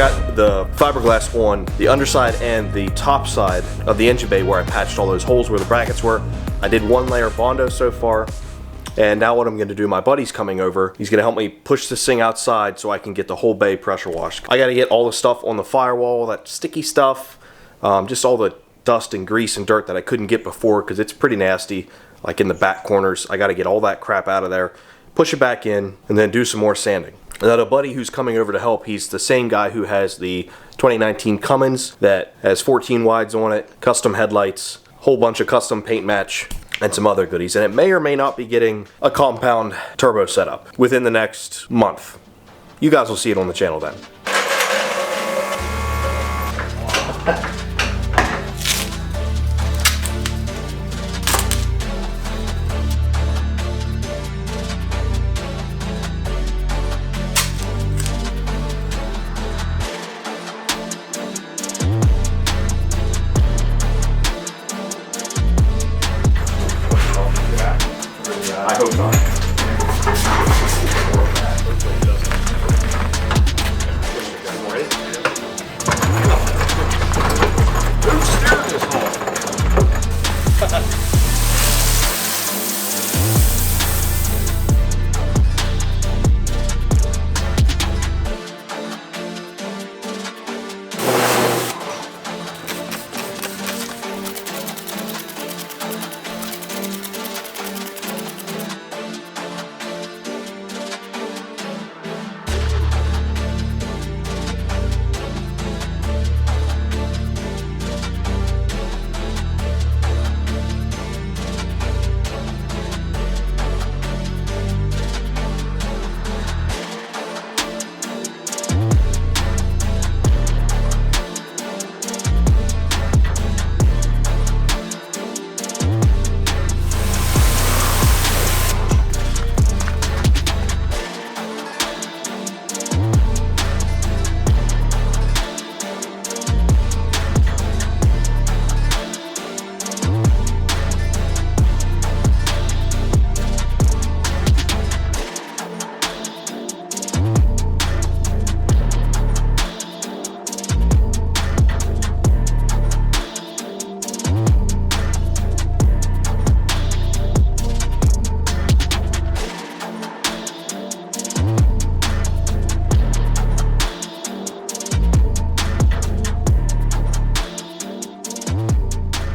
got the fiberglass on the underside and the top side of the engine bay where I patched all those holes where the brackets were. I did 1 layer Bondo so far. And now what I'm going to do, my buddy's coming over. He's going to help me push this thing outside so I can get the whole bay pressure washed. I got to get all the stuff on the firewall, that sticky stuff, just all the dust and grease and dirt that I couldn't get before because it's pretty nasty, like in the back corners. I got to get all that crap out of there, push it back in, and then do some more sanding. Now the buddy who's coming over to help, he's the same guy who has the 2019 Cummins that has 14 wides on it, custom headlights, whole bunch of custom paint match, and some other goodies. And it may or may not be getting a compound turbo setup within the next month. You guys will see it on the channel then. I hope not. Who's steering this home?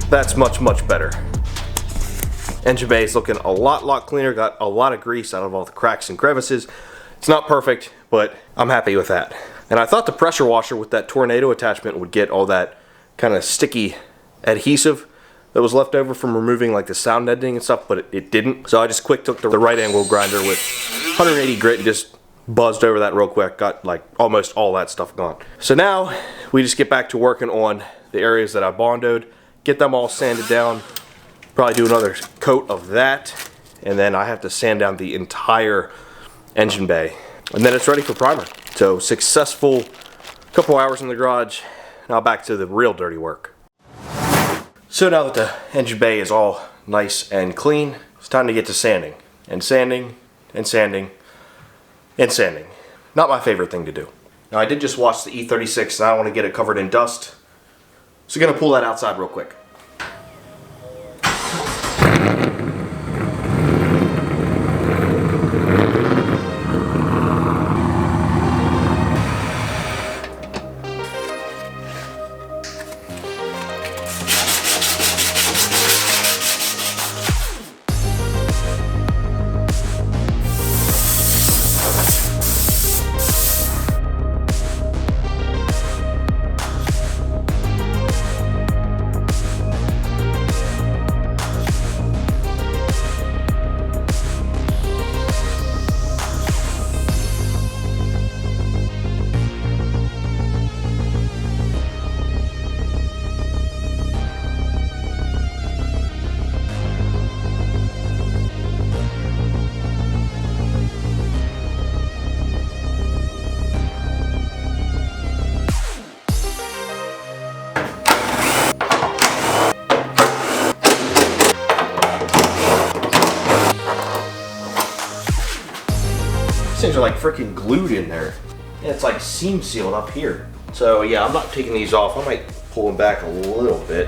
That's much better. Engine bay is looking a lot cleaner. Got a lot of grease out of all the cracks and crevices. It's not perfect, but I'm happy with that. And I thought the pressure washer with that tornado attachment would get all that kind of sticky adhesive that was left over from removing like the sound deadening and stuff, but it didn't. So I just quick took the right angle grinder with 180 grit and just buzzed over that real quick. Got like almost all that stuff gone. So now we just get back to working on the areas that I bondoed, get them all sanded down, probably do another coat of that, and then I have to sand down the entire engine bay. And then it's ready for primer. So successful couple hours in the garage, now back to the real dirty work. So now that the engine bay is all nice and clean, it's time to get to sanding. And sanding, and sanding, and sanding. Not my favorite thing to do. Now I did just wash the E36 and I don't want to get it covered in dust. So I'm gonna pull that outside real quick. These things are like freaking glued in there. And it's like seam sealed up here. So yeah, I'm not taking these off. I might pull them back a little bit.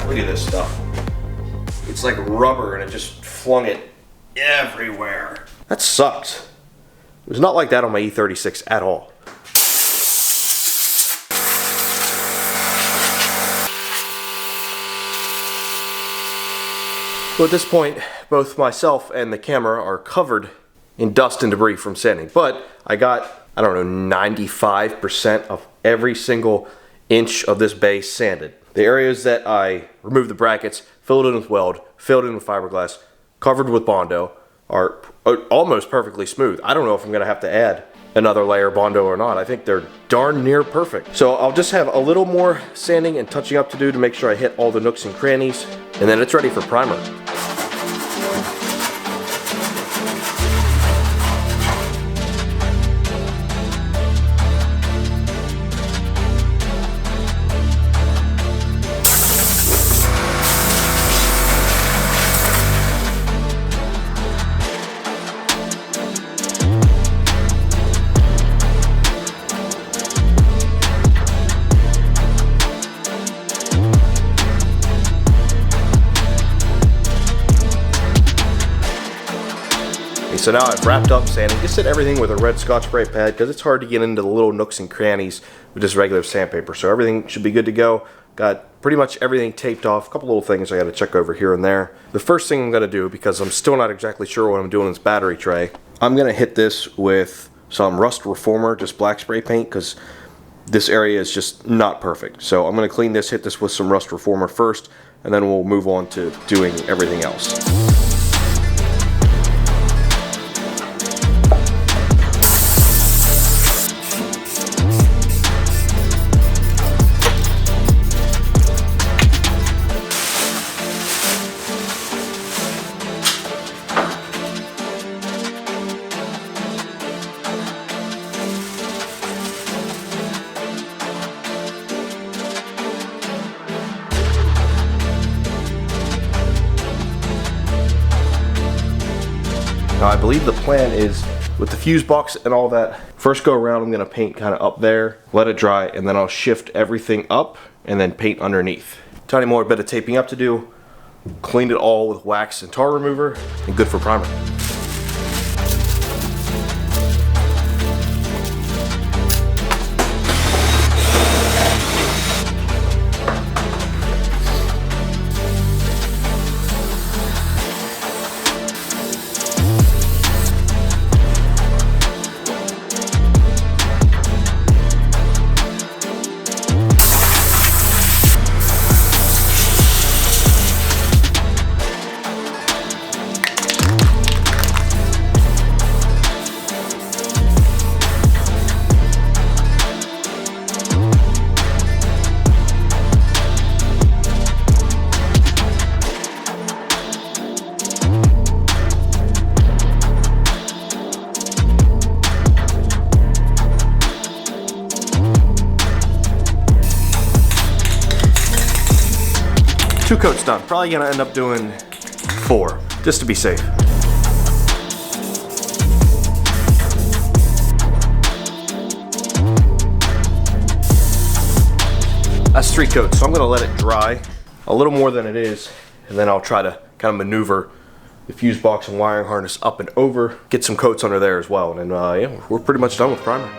Look at this stuff. It's like rubber and it just flung it everywhere. That sucks. It was not like that on my E36 at all. So at this point, both myself and the camera are covered in dust and debris from sanding. But I got, I don't know, 95% of every single inch of this base sanded. The areas that I removed the brackets, filled in with weld, filled in with fiberglass, covered with Bondo, are almost perfectly smooth. I don't know if I'm gonna have to add another layer of Bondo or not. I think they're darn near perfect. So I'll just have a little more sanding and touching up to do to make sure I hit all the nooks and crannies, and then it's ready for primer. So now I've wrapped up sanding. Just did everything with a red Scotch Brite pad because it's hard to get into the little nooks and crannies with just regular sandpaper. So everything should be good to go. Got pretty much everything taped off. A couple little things I got to check over here and there. The first thing I'm going to do, because I'm still not exactly sure what I'm doing in this battery tray, I'm going to hit this with some Rust Reformer, just black spray paint, because this area is just not perfect. So I'm going to clean this, hit this with some Rust Reformer first, and then we'll move on to doing everything else. Now I believe the plan is, with the fuse box and all that, first go around I'm going to paint kind of up there, let it dry, and then I'll shift everything up and then paint underneath. Tiny more bit of taping up to do, cleaned it all with wax and tar remover, and good for primer. Two coats done. Probably gonna end up doing 4, just to be safe. That's 3 coats, so I'm gonna let it dry a little more than it is, and then I'll try to kind of maneuver the fuse box and wiring harness up and over, get some coats under there as well, and then yeah, we're pretty much done with primer.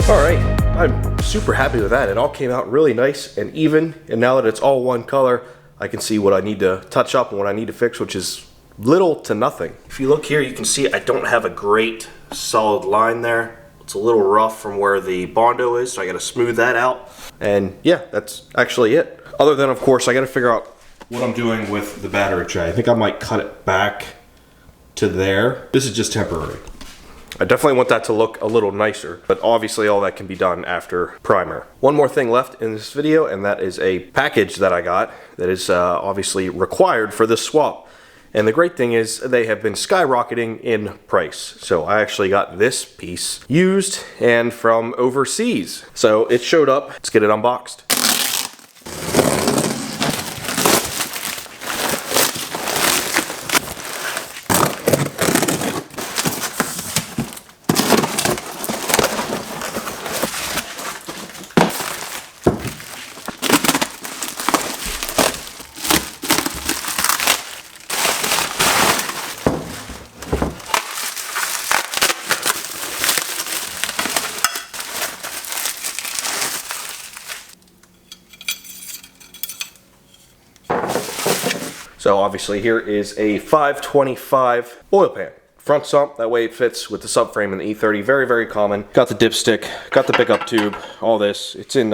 Alright, I'm super happy with that. It all came out really nice and even, and now that it's all one color, I can see what I need to touch up and what I need to fix, which is little to nothing. If you look here, you can see I don't have a great solid line there. It's a little rough from where the Bondo is, so I gotta smooth that out. And yeah, that's actually it. Other than, of course, I gotta figure out what I'm doing with the battery tray. I think I might cut it back to there. This is just temporary. I definitely want that to look a little nicer, but obviously all that can be done after primer. One more thing left in this video, and that is a package that I got that is obviously required for this swap. And the great thing is they have been skyrocketing in price. So I actually got this piece used and from overseas. So it showed up. Let's get it unboxed. So obviously here is a 525 oil pan. Front sump, that way it fits with the subframe in the E30. Very, very common. Got the dipstick, got the pickup tube, all this. It's in,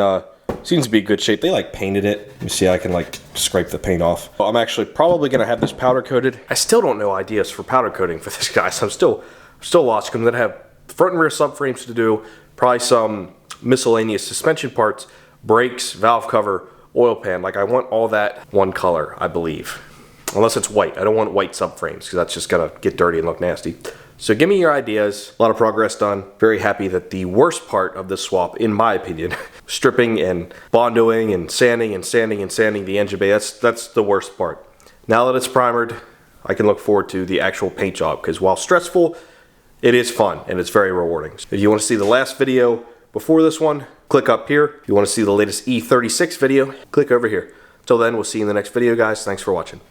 seems to be good shape. They like painted it. You see I can like scrape the paint off. I'm actually probably gonna have this powder coated. I still don't know ideas for powder coating for this guy, so I'm still lost. I'm gonna have front and rear subframes to do, probably some miscellaneous suspension parts, brakes, valve cover, oil pan. Like I want all that one color, I believe. Unless it's white. I don't want white subframes because that's just gonna get dirty and look nasty. So give me your ideas. A lot of progress done. Very happy that the worst part of this swap, in my opinion, stripping and bondoing and sanding and sanding and sanding the engine bay, that's the worst part. Now that it's primered, I can look forward to the actual paint job because while stressful, it is fun and it's very rewarding. If you want to see the last video before this one, click up here. If you want to see the latest E36 video, click over here. Till then, we'll see you in the next video, guys. Thanks for watching.